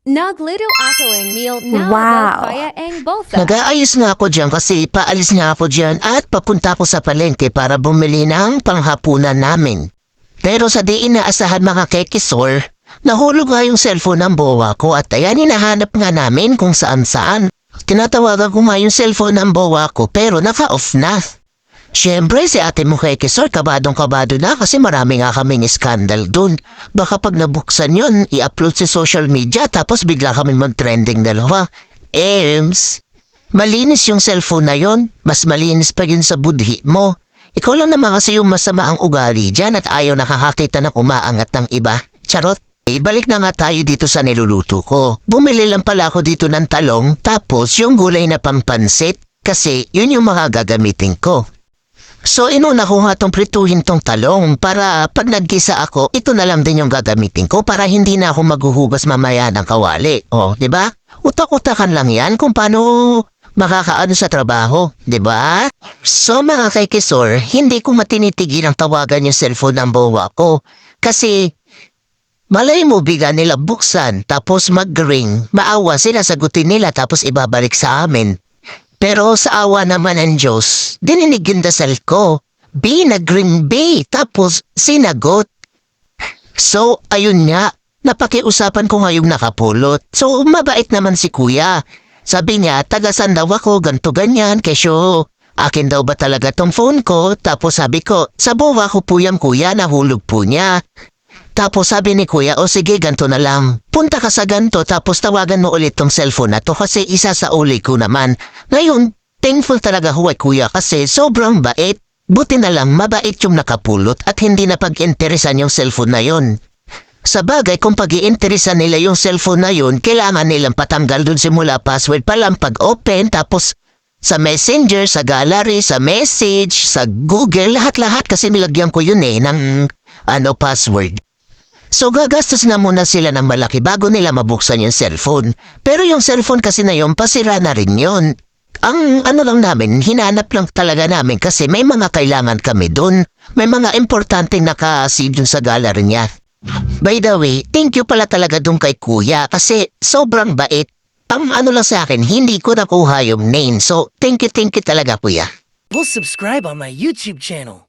Naglito ako ang meal na Wow. kaya ang bolsa. Nag-aayos nga ako dyan kasi paalis nga ako dyan at papunta ako sa palengke para bumili ng panghapunan namin. Pero sa di inaasahan mga kekisor, nahulog nga yung cellphone ng bowa ko at ayan hinahanap nga namin kung saan-saan. Tinatawagan ko nga yung cellphone ng bowa ko pero naka-off na. Siyempre si ate mo kekisor kabadong-kabado na kasi marami nga kaming skandal dun. Baka pag nabuksan yun, i-upload sa social media tapos bigla kami mag-trending dalawa. Malinis yung cellphone na yon, mas malinis pa yun sa budhi mo. Ikaw lang naman kasi yung masama ang ugali dyan at ayaw nakakakita ng umaangat ng iba. Charot. Balik na nga tayo dito sa niluluto ko. Bumili lang pala ako dito ng talong tapos yung gulay na pampansit kasi yun yung mga gagamitin ko. So inuna ko nga tong prituhin tong talong para pag nagkisa ako, ito na lang din yung gagamitin ko para hindi na ako maghuhugas mamaya ng kawali. O, di ba? Utak-utakan lang yan kung paano makakaano sa trabaho, di ba? So mga kaikisor, hindi ko matinitigil ang tawagan yung cellphone ng bowa ko kasi malay mo bigla nila buksan tapos mag-ring, maawa sila sagutin nila tapos ibabalik sa amin. Pero sa awa naman ng Diyos, dininig yung dasal ko. Nag-ring B, tapos sinagot. So, ayun nga, napakiusapan ko nga yung nakapulot. So, mabait naman si kuya. Sabi niya, tagasan daw ako, ganto ganyan, kesyo. Akin daw ba talaga tong phone ko? Tapos sabi ko, sa bowa ko po yan kuya, nahulog po niya. Tapos sabi ni kuya, o sige, ganto na lang. Punta ka sa ganto tapos tawagan mo ulit tong cellphone na to kasi isa sa uli ko naman. Ngayon, thankful talaga huwag kuya kasi sobrang bait. Buti na lang mabait yung nakapulot at hindi na pag-interesan yung cellphone na yon. Sa bagay, kung pag-iinteresan nila yung cellphone na yun, kailangan nilang patanggal dun simula password pa lang pag-open tapos sa messenger, sa gallery, sa message, sa Google, lahat-lahat kasi nilagyan ko yun ng password. So gagastos na muna sila ng malaki bago nila mabuksan yung cellphone. Pero yung cellphone kasi na yun, pasira na rin yun. Ang lang namin, hinanap lang talaga namin kasi may mga kailangan kami dun. May mga importanteng naka-save dun sa gallery niya. By the way, thank you pala talaga dun kay kuya kasi sobrang bait. Ang lang sa akin, hindi ko nakuha yung name. So thank you talaga kuya. Will subscribe on my YouTube channel.